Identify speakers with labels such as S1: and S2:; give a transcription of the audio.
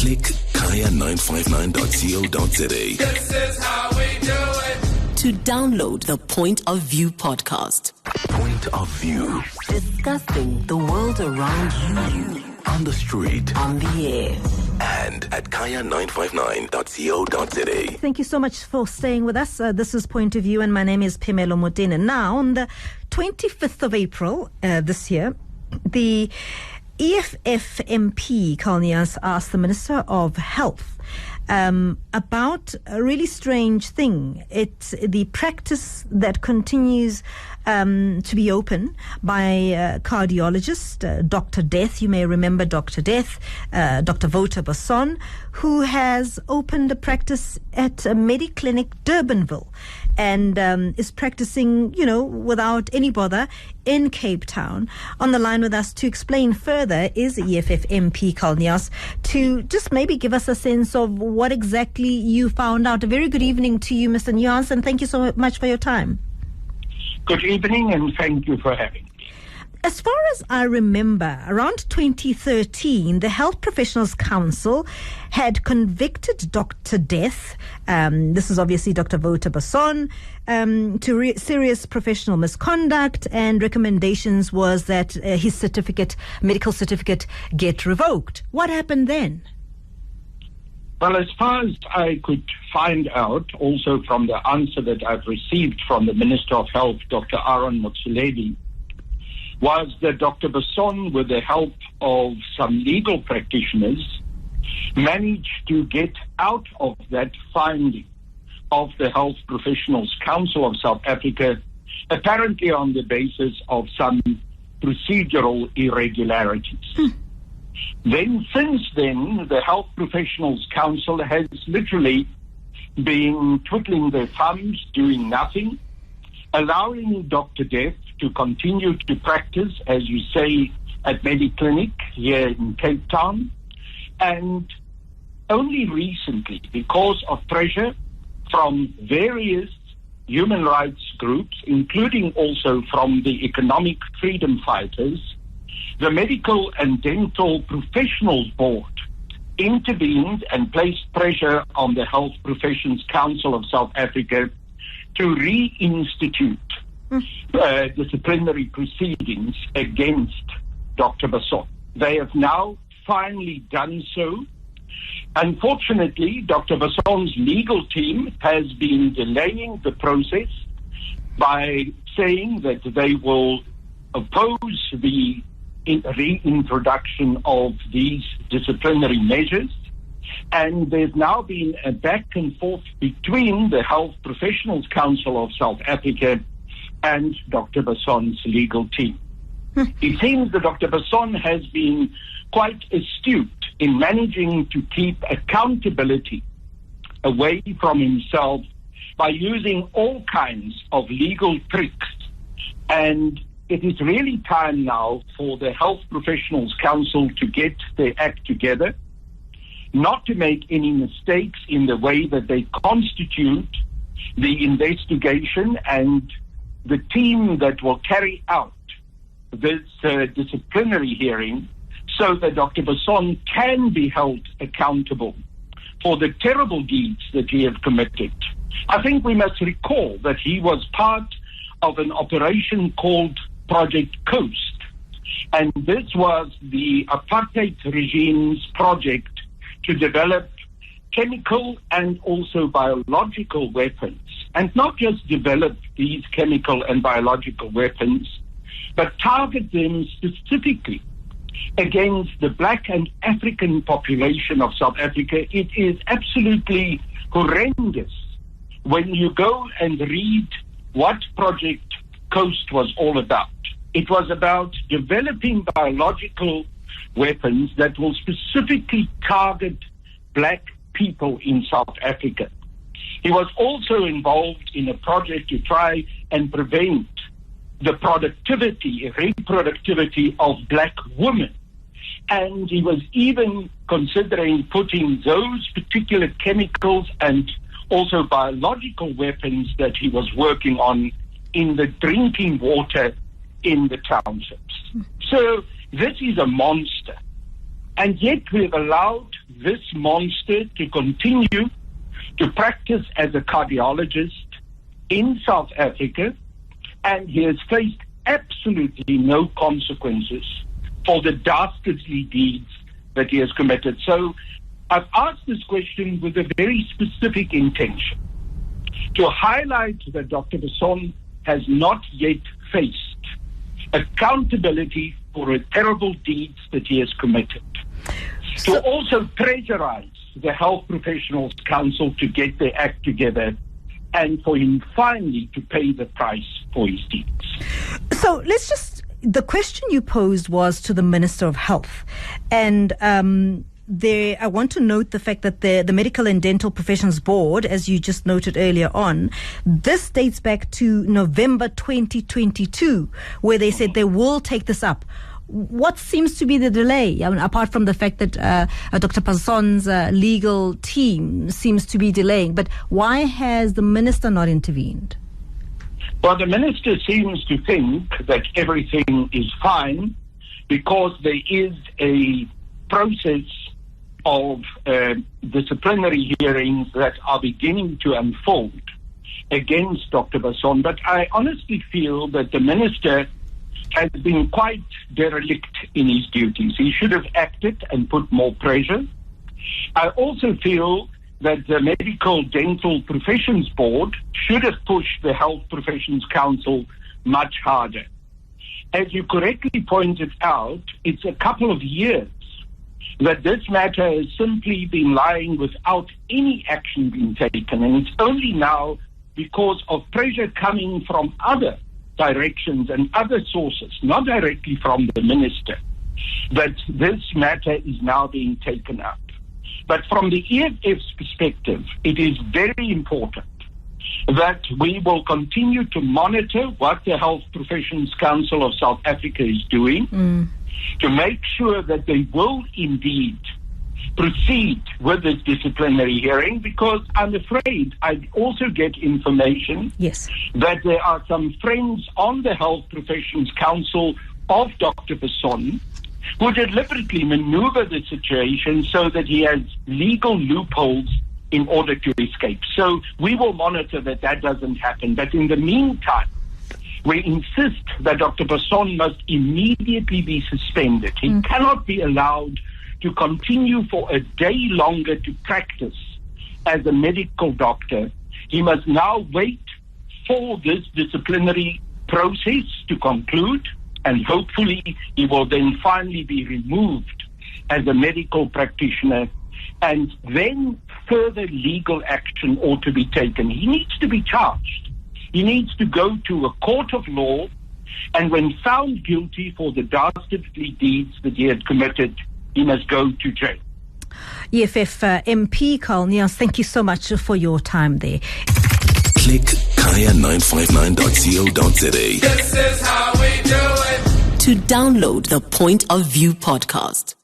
S1: Click kaya959.co.za.
S2: This is how we do it.
S3: To download the Point of View podcast.
S1: Point of View.
S3: Discussing the world around you.
S1: On the street.
S3: On the air.
S1: And at kaya959.co.za.
S4: Thank you so much for staying with us. This is Point of View, and my name is Phemelo Motene. Now, on the 25th of April this year, the EFF MP, Kalnias, asked the Minister of Health about a really strange thing. It's the practice that continues to be open by cardiologist Dr. Death. You may remember Dr. Death, Dr. Wouter Basson, who has opened a practice at a Mediclinic Durbanville and is practicing, without any bother in Cape Town. On the line with us to explain further is EFF MP Kalnias, to just maybe give us a sense of what exactly you found out. A very good evening to you, Mr. Nuance, and thank you so much for your time.
S5: Good evening, and thank you for having me.
S4: As far as I remember, around 2013, the Health Professionals Council had convicted Dr. Death, this is obviously Dr. Wouter Basson, to serious professional misconduct, and recommendations was that his medical certificate, get revoked. What happened then?
S5: Well, as far as I could find out, also from the answer that I've received from the Minister of Health, Dr. Aaron Motsoaledi, was that Dr. Basson, with the help of some legal practitioners, managed to get out of that finding of the Health Professionals Council of South Africa, apparently on the basis of some procedural irregularities. Then, since then, the Health Professionals Council has literally been twiddling their thumbs, doing nothing, allowing Dr. Death to continue to practice, as you say, at Mediclinic here in Cape Town. And only recently, because of pressure from various human rights groups, including also from the economic freedom fighters, the Medical and Dental Professionals Board intervened and placed pressure on the Health Professions Council of South Africa to reinstitute disciplinary proceedings against Dr. Basson. They have now finally done so. Unfortunately, Dr. Basson's legal team has been delaying the process by saying that they will oppose the reintroduction of these disciplinary measures. And there's now been a back and forth between the Health Professionals Council of South Africa and Dr. Basson's legal team. It seems that Dr. Basson has been quite astute in managing to keep accountability away from himself by using all kinds of legal tricks. And it is really time now for the Health Professionals Council to get their act together, not to make any mistakes in the way that they constitute the investigation and the team that will carry out this disciplinary hearing, so that Dr. Basson can be held accountable for the terrible deeds that he has committed. I think we must recall that he was part of an operation called Project Coast, and this was the apartheid regime's project to develop chemical and also biological weapons, and not just develop these chemical and biological weapons, but target them specifically against the black and African population of South Africa. It is absolutely horrendous when you go and read what Project Coast was all about. It was about developing biological weapons that will specifically target black people in South Africa. He was also involved in a project to try and prevent the reproductivity of black women. And he was even considering putting those particular chemicals and also biological weapons that he was working on in the drinking water in the townships. So this is a monster. And yet we have allowed this monster to continue to practice as a cardiologist in South Africa, and he has faced absolutely no consequences for the dastardly deeds that he has committed. So I've asked this question with a very specific intention, to highlight that Dr. Basson has not yet faced accountability for the terrible deeds that he has committed. To also pressurize the Health Professionals Council to get their act together, and for him finally to pay the price for his deeds.
S4: So the question you posed was to the Minister of Health, and I want to note the fact that the Medical and Dental Professions Board, as you just noted earlier on, this dates back to November 2022, where they said they will take this up. What seems to be the delay? I mean, apart from the fact that Dr. Basson's legal team seems to be delaying, but why has the minister not intervened?
S5: Well, the minister seems to think that everything is fine because there is a process of disciplinary hearings that are beginning to unfold against Dr. Basson. But I honestly feel that the minister has been quite derelict in his duties. He should have acted and put more pressure. I also feel that the Medical Dental Professions Board should have pushed the Health Professions Council much harder. As you correctly pointed out, it's a couple of years that this matter has simply been lying without any action being taken, and it's only now because of pressure coming from other directions and other sources, not directly from the minister, that this matter is now being taken up. But from the EFF's perspective, it is very important that we will continue to monitor what the Health Professions Council of South Africa is doing, to make sure that they will indeed proceed with this disciplinary hearing, because I'm afraid I also get information that there are some friends on the Health Professions Council of Dr. Basson who deliberately maneuver the situation so that he has legal loopholes in order to escape. So we will monitor that doesn't happen. But in the meantime, we insist that Dr. Basson must immediately be suspended. He cannot be allowed to continue for a day longer to practice as a medical doctor. He must now wait for this disciplinary process to conclude, and hopefully he will then finally be removed as a medical practitioner, and then further legal action ought to be taken. He needs to be charged. He needs to go to a court of law, and when found guilty for the dastardly deeds that he had committed, he must go to jail.
S4: EFF MP Carl Nias, thank you so much for your time there.
S1: Click kaya959.co.za.
S2: This is how we do it.
S3: To download the Point of View podcast.